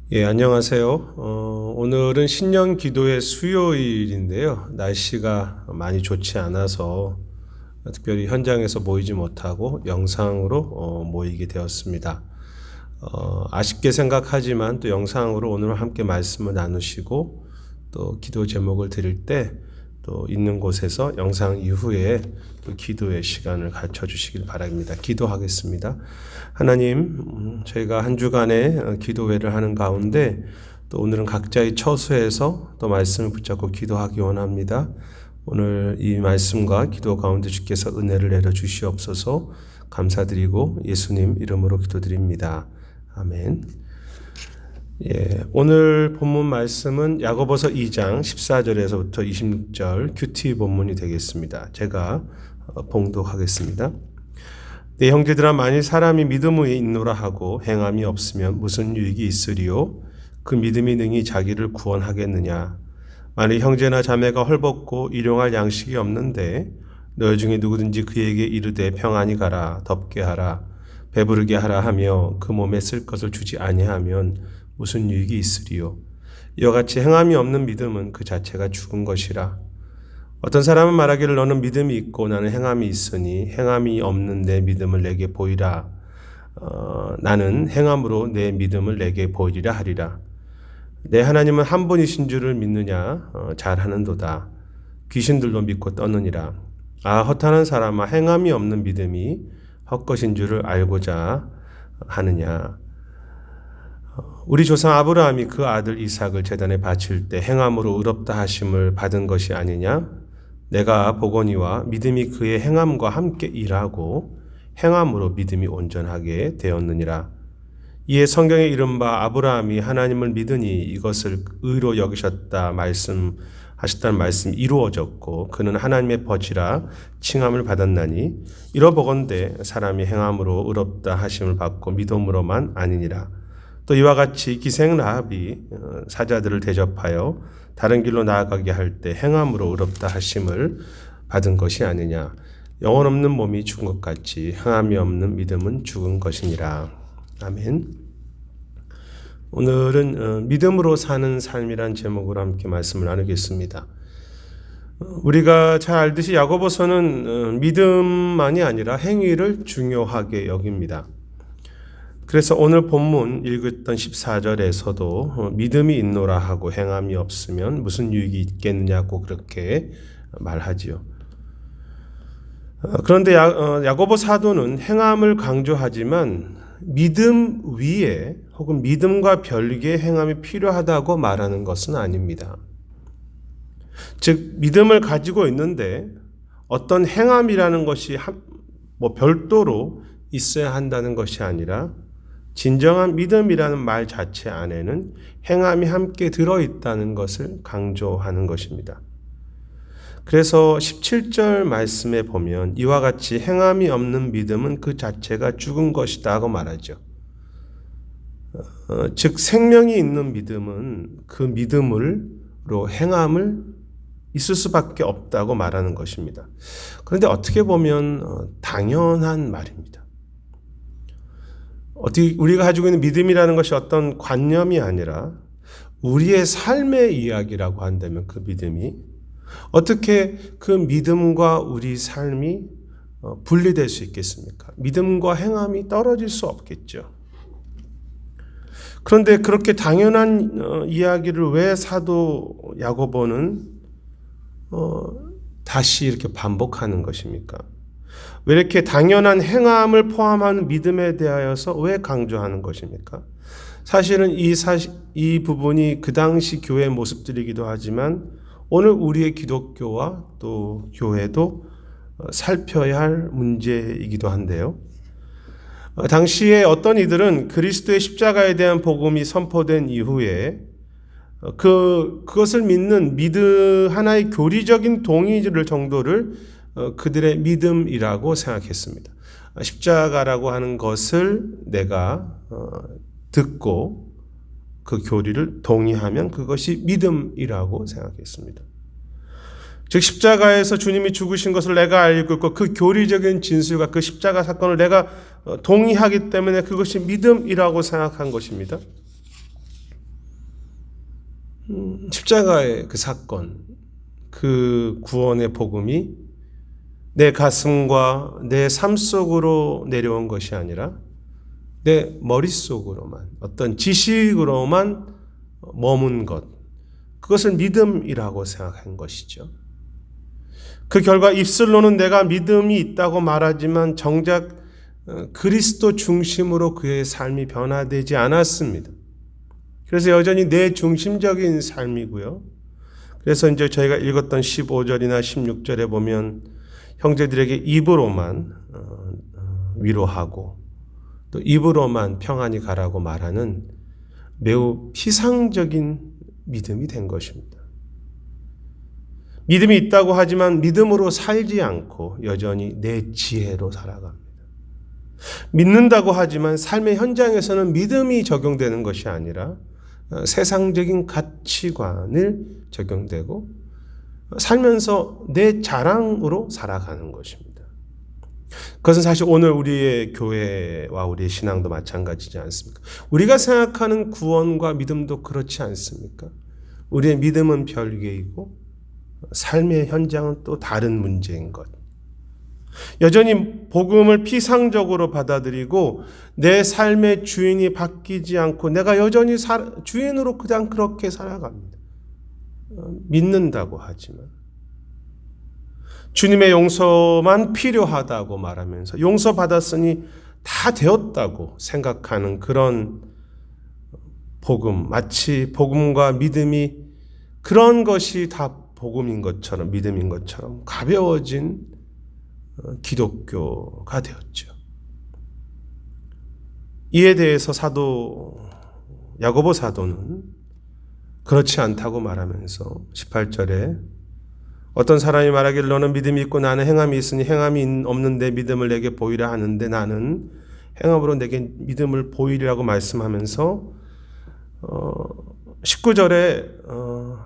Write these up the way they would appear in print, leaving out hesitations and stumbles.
예, 안녕하세요. 오늘은 신년 기도의 수요일인데요. 날씨가 많이 좋지 않아서 특별히 현장에서 모이지 못하고 영상으로 모이게 되었습니다. 아쉽게 생각하지만 또 영상으로 오늘 함께 말씀을 나누시고 또 기도 제목을 드릴 때 또 있는 곳에서 영상 이후에 또 기도의 시간을 갖춰 주시길 바랍니다. 기도하겠습니다. 하나님, 저희가 한 주간의 기도회를 하는 가운데 또 오늘은 각자의 처소에서 또 말씀을 붙잡고 기도하기 원합니다. 오늘 이 말씀과 기도 가운데 주께서 은혜를 내려 주시옵소서. 감사드리고 예수님 이름으로 기도드립니다. 아멘. 예, 오늘 본문 말씀은 야고보서 2장 14절에서부터 26절 큐티 본문이 되겠습니다. 제가 봉독하겠습니다. 내 형제들아, 만일 사람이 믿음에 있노라 하고 행함이 없으면 무슨 유익이 있으리요? 그 믿음이 능히 자기를 구원하겠느냐? 만일 형제나 자매가 헐벗고 일용할 양식이 없는데 너희 중에 누구든지 그에게 이르되 평안히 가라, 덥게 하라, 배부르게 하라 하며 그 몸에 쓸 것을 주지 아니하면 무슨 유익이 있으리요? 이와 같이 행함이 없는 믿음은 그 자체가 죽은 것이라. 어떤 사람은 말하기를 너는 믿음이 있고 나는 행함이 있으니 행함이 없는 내 믿음을 내게 보이라. 나는 행함으로 내 믿음을 내게 보이리라 하리라. 내 하나님은 한 분이신 줄을 믿느냐? 잘하는도다. 귀신들도 믿고 떠느니라. 아, 허탄한 사람아, 행함이 없는 믿음이 헛것인 줄을 알고자 하느냐? 우리 조상 아브라함이 그 아들 이삭을 제단에 바칠 때 행함으로 의롭다 하심을 받은 것이 아니냐? 내가 보거니와 믿음이 그의 행함과 함께 일하고 행함으로 믿음이 온전하게 되었느니라. 이에 성경에 이른 바 아브라함이 하나님을 믿으니 이것을 의로 여기셨다 말씀하셨다는 말씀이 이루어졌고 그는 하나님의 벗이라 칭함을 받았나니 이러보건대 사람이 행함으로 의롭다 하심을 받고 믿음으로만 아니니라. 또 이와 같이 기생 라합이 사자들을 대접하여 다른 길로 나아가게 할 때 행함으로 의롭다 하심을 받은 것이 아니냐. 영혼 없는 몸이 죽은 것 같이 행함이 없는 믿음은 죽은 것이니라. 아멘. 오늘은 믿음으로 사는 삶이란 제목으로 함께 말씀을 나누겠습니다. 우리가 잘 알듯이 야고보서는 믿음만이 아니라 행위를 중요하게 여깁니다. 그래서 오늘 본문 읽었던 14절에서도 믿음이 있노라 하고 행함이 없으면 무슨 유익이 있겠느냐고 그렇게 말하지요. 그런데 야고보 사도는 행함을 강조하지만 믿음 위에 혹은 믿음과 별개의 행함이 필요하다고 말하는 것은 아닙니다. 즉 믿음을 가지고 있는데 어떤 행함이라는 것이 별도로 있어야 한다는 것이 아니라 진정한 믿음이라는 말 자체 안에는 행함이 함께 들어있다는 것을 강조하는 것입니다. 그래서 17절 말씀에 보면 이와 같이 행함이 없는 믿음은 그 자체가 죽은 것이다 하고 말하죠. 즉 생명이 있는 믿음은 그 믿음으로 행함을 있을 수밖에 없다고 말하는 것입니다. 그런데 어떻게 보면 당연한 말입니다. 우리가 가지고 있는 믿음이라는 것이 어떤 관념이 아니라 우리의 삶의 이야기라고 한다면 그 믿음이 어떻게 그 믿음과 우리 삶이 분리될 수 있겠습니까? 믿음과 행함이 떨어질 수 없겠죠. 그런데 그렇게 당연한 이야기를 왜 사도 야고보는 다시 이렇게 반복하는 것입니까? 왜 이렇게 당연한 행함을 포함하는 믿음에 대하여서 왜 강조하는 것입니까? 사실은 이 부분이 그 당시 교회의 모습들이기도 하지만 오늘 우리의 기독교와 또 교회도 살펴야 할 문제이기도 한데요. 당시에 어떤 이들은 그리스도의 십자가에 대한 복음이 선포된 이후에 그것을 믿는 하나의 교리적인 동의를 정도를 그들의 믿음이라고 생각했습니다. 십자가라고 하는 것을 내가 듣고 그 교리를 동의하면 그것이 믿음이라고 생각했습니다. 즉 십자가에서 주님이 죽으신 것을 내가 알고 있고 그 교리적인 진술과 그 십자가 사건을 내가 동의하기 때문에 그것이 믿음이라고 생각한 것입니다. 십자가의 그 사건, 그 구원의 복음이 내 가슴과 내 삶 속으로 내려온 것이 아니라 내 머릿속으로만, 어떤 지식으로만 머문 것, 그것을 믿음이라고 생각한 것이죠. 그 결과 입술로는 내가 믿음이 있다고 말하지만 정작 그리스도 중심으로 그의 삶이 변화되지 않았습니다. 그래서 여전히 내 중심적인 삶이고요. 그래서 이제 저희가 읽었던 15절이나 16절에 보면 형제들에게 입으로만 위로하고 또 입으로만 평안히 가라고 말하는 매우 피상적인 믿음이 된 것입니다. 믿음이 있다고 하지만 믿음으로 살지 않고 여전히 내 지혜로 살아갑니다. 믿는다고 하지만 삶의 현장에서는 믿음이 적용되는 것이 아니라 세상적인 가치관을 적용되고 살면서 내 자랑으로 살아가는 것입니다. 그것은 사실 오늘 우리의 교회와 우리의 신앙도 마찬가지지 않습니까? 우리가 생각하는 구원과 믿음도 그렇지 않습니까? 우리의 믿음은 별개이고 삶의 현장은 또 다른 문제인 것. 여전히 복음을 피상적으로 받아들이고 내 삶의 주인이 바뀌지 않고 내가 여전히 주인으로 그냥 그렇게 살아갑니다. 믿는다고 하지만 주님의 용서만 필요하다고 말하면서 용서받았으니 다 되었다고 생각하는 그런 복음, 마치 복음과 믿음이 그런 것이 다 복음인 것처럼 믿음인 것처럼 가벼워진 기독교가 되었죠. 이에 대해서 야고보 사도는 그렇지 않다고 말하면서 18절에 어떤 사람이 말하기를 너는 믿음이 있고 나는 행함이 있으니 행함이 없는데 믿음을 내게 보이라 하는데 나는 행함으로 내게 믿음을 보이리라고 말씀하면서 19절에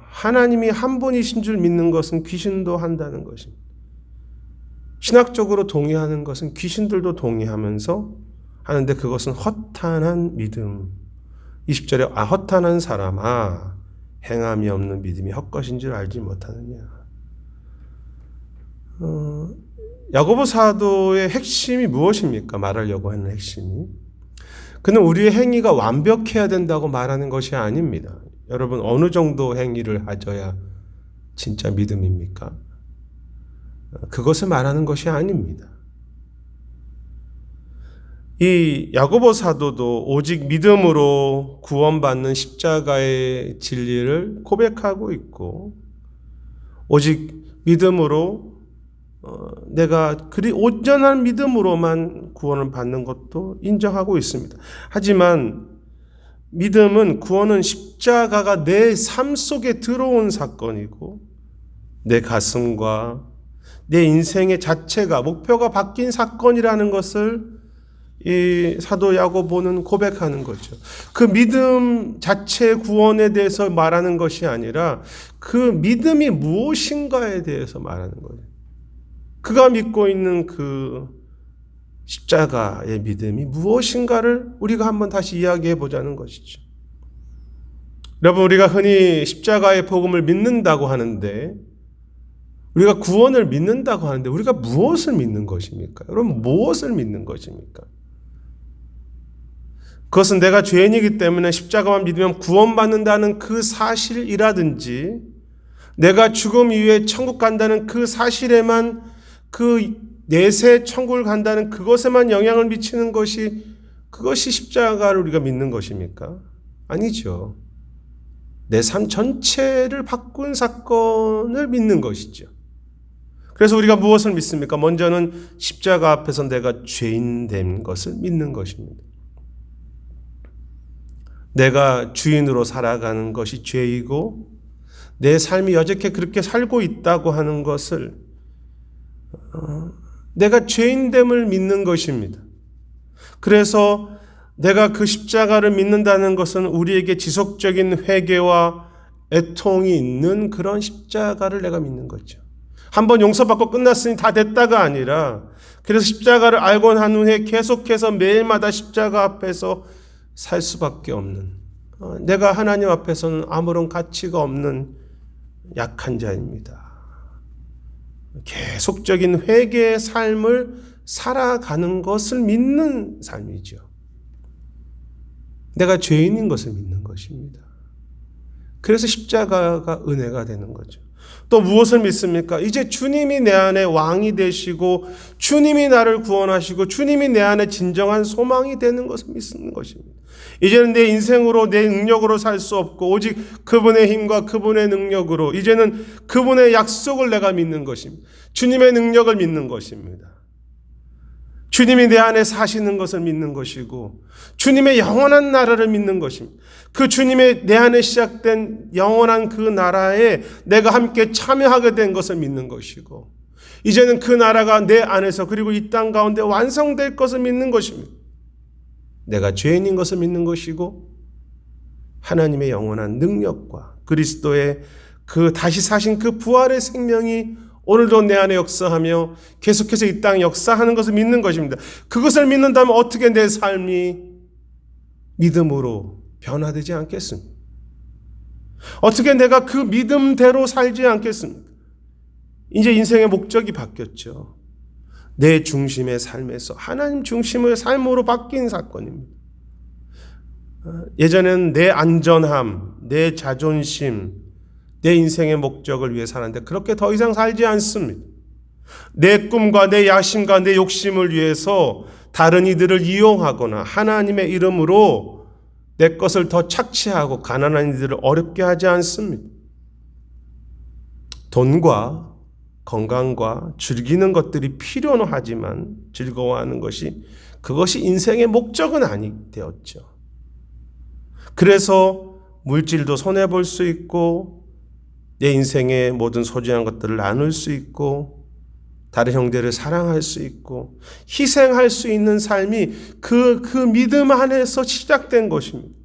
하나님이 한 분이신 줄 믿는 것은 귀신도 한다는 것입니다. 신학적으로 동의하는 것은 귀신들도 동의하면서 하는데 그것은 허탄한 믿음. 20절에 허탄한 사람아 행함이 없는 믿음이 헛것인 줄 알지 못하느냐. 야고보 사도의 핵심이 무엇입니까? 말하려고 하는 핵심이. 그는 우리의 행위가 완벽해야 된다고 말하는 것이 아닙니다. 여러분 어느 정도 행위를 하셔야 진짜 믿음입니까? 그것을 말하는 것이 아닙니다. 이 야고보 사도도 오직 믿음으로 구원받는 십자가의 진리를 고백하고 있고 오직 믿음으로 내가 그리 온전한 믿음으로만 구원을 받는 것도 인정하고 있습니다. 하지만 믿음은 구원은 십자가가 내 삶 속에 들어온 사건이고 내 가슴과 내 인생의 자체가 목표가 바뀐 사건이라는 것을 이 사도 야고보는 고백하는 거죠. 그 믿음 자체 구원에 대해서 말하는 것이 아니라 그 믿음이 무엇인가에 대해서 말하는 거예요. 그가 믿고 있는 그 십자가의 믿음이 무엇인가를 우리가 한번 다시 이야기해 보자는 것이죠. 여러분 우리가 흔히 십자가의 복음을 믿는다고 하는데 우리가 구원을 믿는다고 하는데 우리가 무엇을 믿는 것입니까? 여러분 무엇을 믿는 것입니까? 그것은 내가 죄인이기 때문에 십자가만 믿으면 구원받는다는 그 사실이라든지 내가 죽음 이후에 천국 간다는 그 사실에만 그 내세 천국을 간다는 그것에만 영향을 미치는 그것이 십자가를 우리가 믿는 것입니까? 아니죠. 내 삶 전체를 바꾼 사건을 믿는 것이죠. 그래서 우리가 무엇을 믿습니까? 먼저는 십자가 앞에서 내가 죄인 된 것을 믿는 것입니다. 내가 주인으로 살아가는 것이 죄이고 내 삶이 여태껏 그렇게 살고 있다고 하는 것을 내가 죄인됨을 믿는 것입니다. 그래서 내가 그 십자가를 믿는다는 것은 우리에게 지속적인 회개와 애통이 있는 그런 십자가를 내가 믿는 거죠. 한번 용서받고 끝났으니 다 됐다가 아니라 그래서 십자가를 알고 난 후에 계속해서 매일마다 십자가 앞에서 살 수밖에 없는 내가 하나님 앞에서는 아무런 가치가 없는 약한 자입니다. 계속적인 회개의 삶을 살아가는 것을 믿는 삶이죠. 내가 죄인인 것을 믿는 것입니다. 그래서 십자가가 은혜가 되는 거죠. 또 무엇을 믿습니까? 이제 주님이 내 안에 왕이 되시고 주님이 나를 구원하시고 주님이 내 안에 진정한 소망이 되는 것을 믿는 것입니다. 이제는 내 인생으로 내 능력으로 살 수 없고 오직 그분의 힘과 그분의 능력으로 이제는 그분의 약속을 내가 믿는 것입니다. 주님의 능력을 믿는 것입니다. 주님이 내 안에 사시는 것을 믿는 것이고 주님의 영원한 나라를 믿는 것입니다. 그 주님의 내 안에 시작된 영원한 그 나라에 내가 함께 참여하게 된 것을 믿는 것이고 이제는 그 나라가 내 안에서 그리고 이 땅 가운데 완성될 것을 믿는 것입니다. 내가 죄인인 것을 믿는 것이고 하나님의 영원한 능력과 그리스도의 그 다시 사신 그 부활의 생명이 오늘도 내 안에 역사하며 계속해서 이 땅에 역사하는 것을 믿는 것입니다. 그것을 믿는다면 어떻게 내 삶이 믿음으로 변화되지 않겠습니까? 어떻게 내가 그 믿음대로 살지 않겠습니까? 이제 인생의 목적이 바뀌었죠. 내 중심의 삶에서 하나님 중심의 삶으로 바뀐 사건입니다. 예전에는 내 안전함, 내 자존심, 내 인생의 목적을 위해 사는데 그렇게 더 이상 살지 않습니다. 내 꿈과 내 야심과 내 욕심을 위해서 다른 이들을 이용하거나 하나님의 이름으로 내 것을 더 착취하고 가난한 이들을 어렵게 하지 않습니다. 돈과 건강과 즐기는 것들이 필요는 하지만 즐거워하는 것이 그것이 인생의 목적은 아니 되었죠. 그래서 물질도 손해볼 수 있고 내 인생의 모든 소중한 것들을 나눌 수 있고 다른 형제를 사랑할 수 있고 희생할 수 있는 삶이 그 믿음 안에서 시작된 것입니다.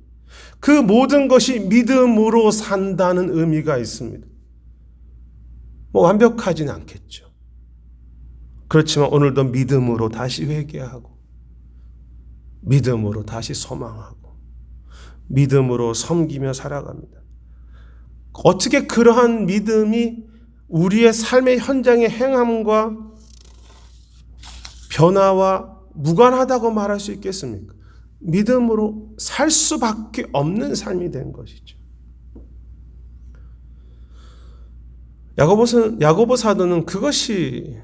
그 모든 것이 믿음으로 산다는 의미가 있습니다. 완벽하진 않겠죠. 그렇지만 오늘도 믿음으로 다시 회개하고 믿음으로 다시 소망하고 믿음으로 섬기며 살아갑니다. 어떻게 그러한 믿음이 우리의 삶의 현장의 행함과 변화와 무관하다고 말할 수 있겠습니까? 믿음으로 살 수밖에 없는 삶이 된 것이죠. 야고보 사도는 그것이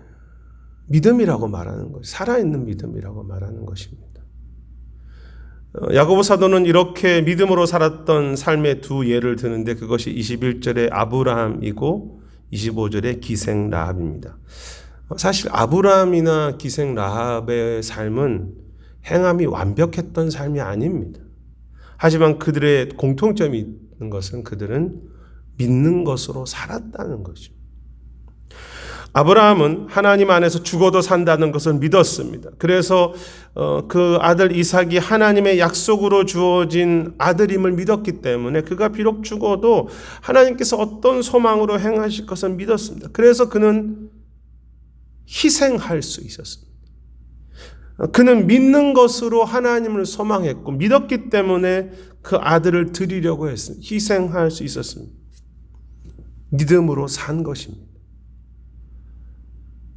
믿음이라고 말하는 것이 살아있는 믿음이라고 말하는 것입니다. 야고보 사도는 이렇게 믿음으로 살았던 삶의 두 예를 드는데 그것이 21절의 아브라함이고 25절의 기생 라합입니다. 사실 아브라함이나 기생 라합의 삶은 행함이 완벽했던 삶이 아닙니다. 하지만 그들의 공통점이 있는 것은 그들은 믿는 것으로 살았다는 거죠. 아브라함은 하나님 안에서 죽어도 산다는 것을 믿었습니다. 그래서 그 아들 이삭이 하나님의 약속으로 주어진 아들임을 믿었기 때문에 그가 비록 죽어도 하나님께서 어떤 소망으로 행하실 것을 믿었습니다. 그래서 그는 희생할 수 있었습니다. 그는 믿는 것으로 하나님을 소망했고 믿었기 때문에 그 아들을 드리려고 했습니다. 희생할 수 있었습니다. 믿음으로 산 것입니다.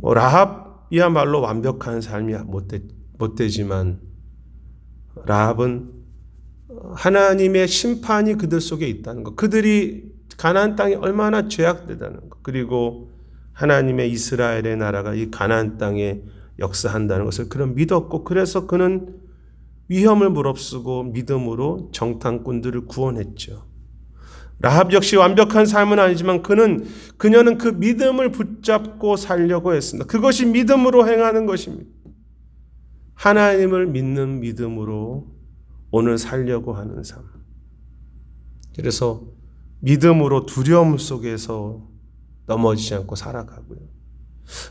라합이야말로 완벽한 삶이 못 되지만 라합은 하나님의 심판이 그들 속에 있다는 것, 그들이 가나안 땅이 얼마나 죄악되다는 것, 그리고 하나님의 이스라엘의 나라가 이 가나안 땅에 역사한다는 것을 그는 믿었고 그래서 그는 위험을 무릅쓰고 믿음으로 정탐꾼들을 구원했죠. 라합 역시 완벽한 삶은 아니지만 그녀는 그 믿음을 붙잡고 살려고 했습니다. 그것이 믿음으로 행하는 것입니다. 하나님을 믿는 믿음으로 오늘 살려고 하는 삶. 그래서 믿음으로 두려움 속에서 넘어지지 않고 살아가고요.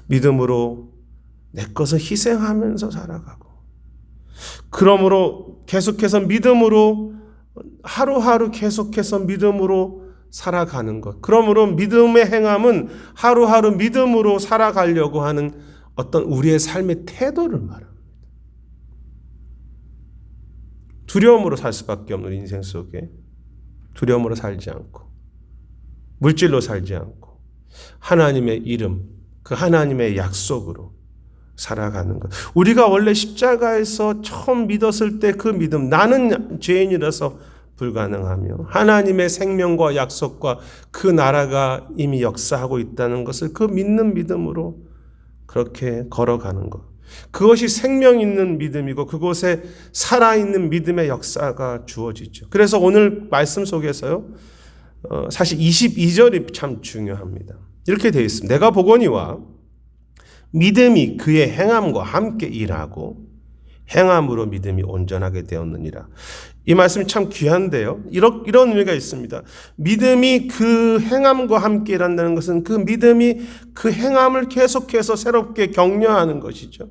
믿음으로 내 것을 희생하면서 살아가고 그러므로 계속해서 믿음으로 하루하루 계속해서 믿음으로 살아가는 것. 그러므로 믿음의 행함은 하루하루 믿음으로 살아가려고 하는 어떤 우리의 삶의 태도를 말합니다. 두려움으로 살 수밖에 없는 인생 속에 두려움으로 살지 않고 물질로 살지 않고 하나님의 이름, 그 하나님의 약속으로 살아가는 것. 우리가 원래 십자가에서 처음 믿었을 때 그 믿음, 나는 죄인이라서 불가능하며 하나님의 생명과 약속과 그 나라가 이미 역사하고 있다는 것을 그 믿는 믿음으로 그렇게 걸어가는 것. 그것이 생명 있는 믿음이고 그곳에 살아있는 믿음의 역사가 주어지죠. 그래서 오늘 말씀 속에서요, 사실 22절이 참 중요합니다. 이렇게 되어 있습니다. 내가 보거니와 믿음이 그의 행함과 함께 일하고 행함으로 믿음이 온전하게 되었느니라. 이 말씀이 참 귀한데요. 이런 의미가 있습니다. 믿음이 그 행함과 함께 일한다는 것은 그 믿음이 그 행함을 계속해서 새롭게 격려하는 것이죠.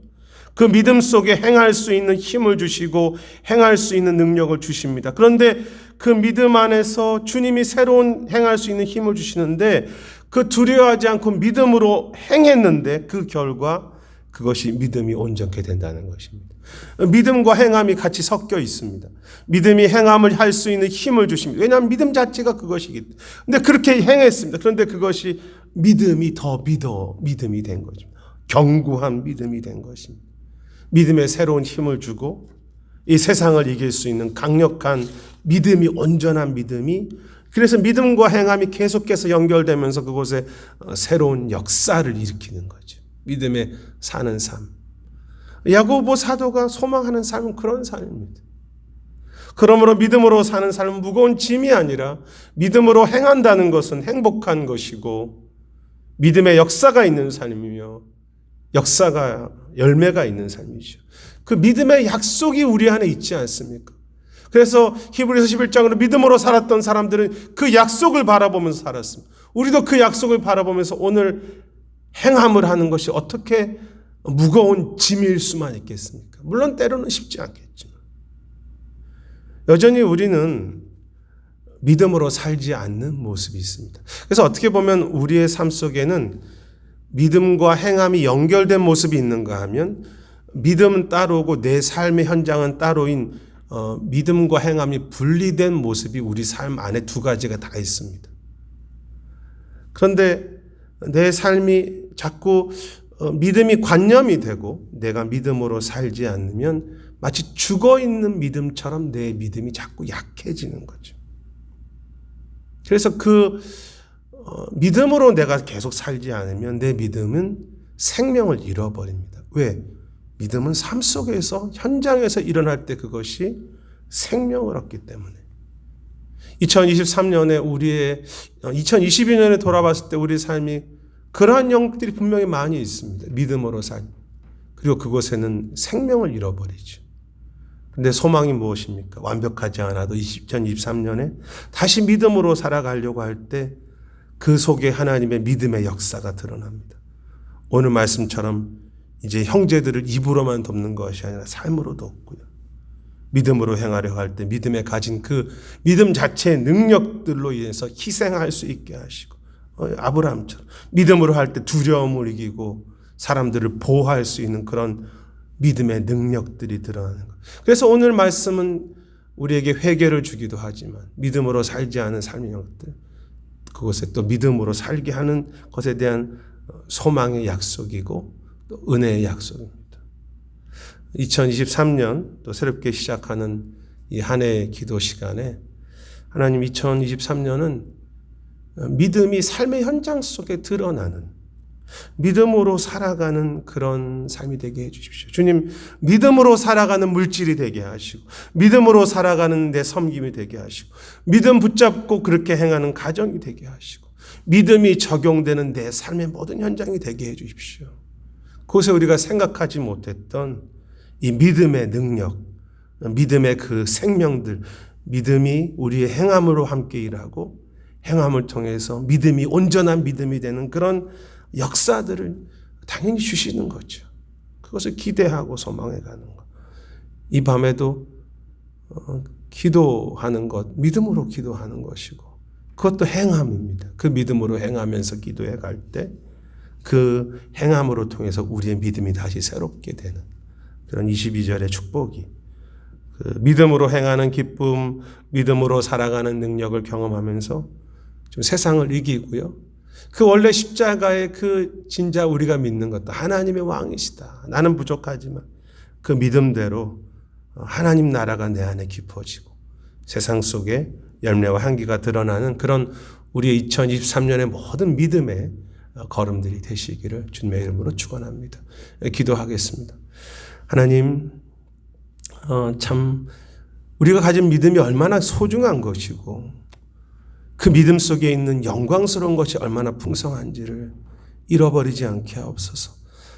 그 믿음 속에 행할 수 있는 힘을 주시고 행할 수 있는 능력을 주십니다. 그런데 그 믿음 안에서 주님이 새로운 행할 수 있는 힘을 주시는데 그 두려워하지 않고 믿음으로 행했는데 그 결과 그것이 믿음이 온전케 된다는 것입니다. 믿음과 행함이 같이 섞여 있습니다. 믿음이 행함을 할 수 있는 힘을 주십니다. 왜냐하면 믿음 자체가 그것이기 때문에. 근데 그렇게 행했습니다. 그런데 그것이 믿음이 더 믿음이 된 것입니다. 견고한 믿음이 된 것입니다. 믿음에 새로운 힘을 주고 이 세상을 이길 수 있는 강력한 믿음이, 온전한 믿음이, 그래서 믿음과 행함이 계속해서 연결되면서 그곳에 새로운 역사를 일으키는 거죠. 믿음에 사는 삶. 야고보 사도가 소망하는 삶은 그런 삶입니다. 그러므로 믿음으로 사는 삶은 무거운 짐이 아니라 믿음으로 행한다는 것은 행복한 것이고 믿음의 역사가 있는 삶이며 역사가 열매가 있는 삶이죠. 그 믿음의 약속이 우리 안에 있지 않습니까? 그래서 히브리서 11장으로 믿음으로 살았던 사람들은 그 약속을 바라보면서 살았습니다. 우리도 그 약속을 바라보면서 오늘 행함을 하는 것이 어떻게 무거운 짐일 수만 있겠습니까? 물론 때로는 쉽지 않겠지만 여전히 우리는 믿음으로 살지 않는 모습이 있습니다. 그래서 어떻게 보면 우리의 삶 속에는 믿음과 행함이 연결된 모습이 있는가 하면 믿음은 따로고 내 삶의 현장은 따로인 믿음과 행함이 분리된 모습이 우리 삶 안에 두 가지가 다 있습니다. 그런데 내 삶이 자꾸 믿음이 관념이 되고 내가 믿음으로 살지 않으면 마치 죽어있는 믿음처럼 내 믿음이 자꾸 약해지는 거죠. 그래서 그 믿음으로 내가 계속 살지 않으면 내 믿음은 생명을 잃어버립니다. 왜? 믿음은 삶 속에서 현장에서 일어날 때 그것이 생명을 얻기 때문에 2023년에 2022년에 돌아봤을 때 우리 삶이 그러한 영들이 분명히 많이 있습니다. 믿음으로 살. 그리고 그곳에는 생명을 잃어버리죠. 그런데 소망이 무엇입니까? 완벽하지 않아도 2023년에 다시 믿음으로 살아가려고 할 때 그 속에 하나님의 믿음의 역사가 드러납니다. 오늘 말씀처럼 이제 형제들을 입으로만 돕는 것이 아니라 삶으로 돕고요. 믿음으로 행하려고 할 때 믿음에 가진 그 믿음 자체의 능력들로 인해서 희생할 수 있게 하시고 아브라함처럼 믿음으로 할 때 두려움을 이기고 사람들을 보호할 수 있는 그런 믿음의 능력들이 드러나는 것. 그래서 오늘 말씀은 우리에게 회개를 주기도 하지만 믿음으로 살지 않은 삶의 영들, 그것에 또 믿음으로 살게 하는 것에 대한 소망의 약속이고 또 은혜의 약속입니다. 2023년 또 새롭게 시작하는 이 한 해의 기도 시간에 하나님 2023년은 믿음이 삶의 현장 속에 드러나는 믿음으로 살아가는 그런 삶이 되게 해주십시오. 주님, 믿음으로 살아가는 물질이 되게 하시고 믿음으로 살아가는 내 섬김이 되게 하시고 믿음 붙잡고 그렇게 행하는 가정이 되게 하시고 믿음이 적용되는 내 삶의 모든 현장이 되게 해주십시오. 그곳에 우리가 생각하지 못했던 이 믿음의 능력, 믿음의 그 생명들, 믿음이 우리의 행함으로 함께 일하고 행함을 통해서 믿음이 온전한 믿음이 되는 그런 역사들을 당연히 주시는 거죠. 그것을 기대하고 소망해 가는 것. 이 밤에도 기도하는 것, 믿음으로 기도하는 것이고 그것도 행함입니다. 그 믿음으로 행하면서 기도해 갈 때 그 행함으로 통해서 우리의 믿음이 다시 새롭게 되는 그런 22절의 축복이 그 믿음으로 행하는 기쁨, 믿음으로 살아가는 능력을 경험하면서 좀 세상을 이기고요. 그 원래 십자가의 그 진짜 우리가 믿는 것도 하나님의 왕이시다. 나는 부족하지만 그 믿음대로 하나님 나라가 내 안에 깊어지고 세상 속에 열매와 향기가 드러나는 그런 우리의 2023년의 모든 믿음의 걸음들이 되시기를 주님의 이름으로 축원합니다. 기도하겠습니다. 하나님, 참 우리가 가진 믿음이 얼마나 소중한 것이고 그 믿음 속에 있는 영광스러운 것이 얼마나 풍성한지를 잃어버리지 않게 하옵소서.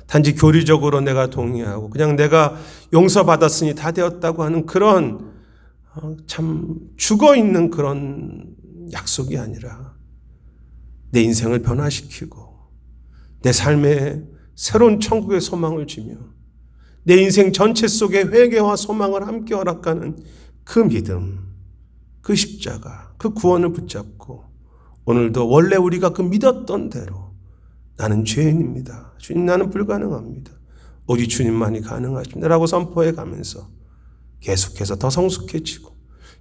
단지 교리적으로 내가 동의하고 그냥 내가 용서받았으니 다 되었다고 하는 그런 참 죽어있는 그런 약속이 아니라 내 인생을 변화시키고 내 삶에 새로운 천국의 소망을 주며 내 인생 전체 속에 회개와 소망을 함께 허락하는 그 믿음, 그 십자가, 그 구원을 붙잡고 오늘도 원래 우리가 그 믿었던 대로 나는 죄인입니다. 주님, 나는 불가능합니다. 오직 주님만이 가능하십니다. 라고 선포해 가면서 계속해서 더 성숙해지고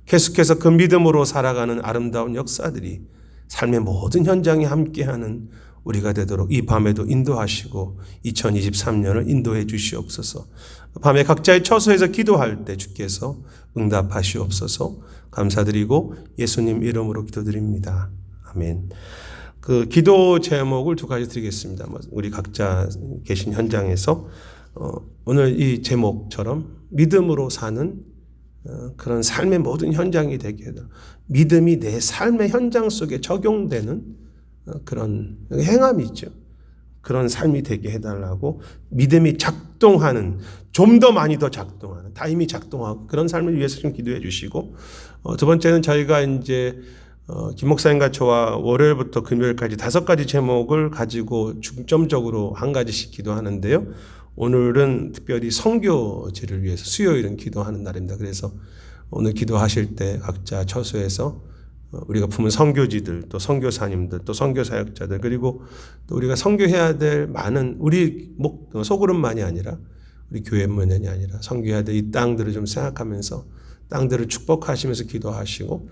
계속해서 그 믿음으로 살아가는 아름다운 역사들이 삶의 모든 현장에 함께하는 우리가 되도록 이 밤에도 인도하시고 2023년을 인도해 주시옵소서. 밤에 각자의 처소에서 기도할 때 주께서 응답하시옵소서. 감사드리고 예수님 이름으로 기도드립니다. 아멘. 그 기도 제목을 두 가지 드리겠습니다. 우리 각자 계신 현장에서 오늘 이 제목처럼 믿음으로 사는 그런 삶의 모든 현장이 되게 해다. 믿음이 내 삶의 현장 속에 적용되는 그런 행함이 있죠. 그런 삶이 되게 해달라고 믿음이 작동하는, 좀 더 많이 더 작동하는, 다 이미 작동하고 그런 삶을 위해서 좀 기도해 주시고, 두 번째는 저희가 이제 김 목사님과 저와 월요일부터 금요일까지 5가지 제목을 가지고 중점적으로 한 가지씩 기도하는데요. 오늘은 특별히 선교지를 위해서 수요일은 기도하는 날입니다. 그래서 오늘 기도하실 때 각자 처소에서 우리가 품은 선교지들, 또 선교사님들, 또 선교사역자들, 그리고 또 우리가 선교해야 될 많은 우리 소그룹만이 아니라 우리 교회만이 아니라 선교해야 될 이 땅들을 좀 생각하면서 땅들을 축복하시면서 기도하시고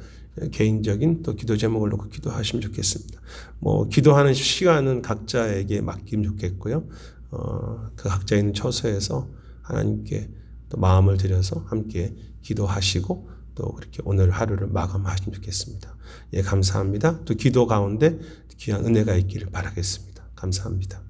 개인적인 또 기도 제목을 놓고 기도하시면 좋겠습니다. 기도하는 시간은 각자에게 맡기면 좋겠고요. 그 각자 있는 처소에서 하나님께 또 마음을 들여서 함께 기도하시고 또 그렇게 오늘 하루를 마감하시면 좋겠습니다. 예, 감사합니다. 또 기도 가운데 귀한 은혜가 있기를 바라겠습니다. 감사합니다.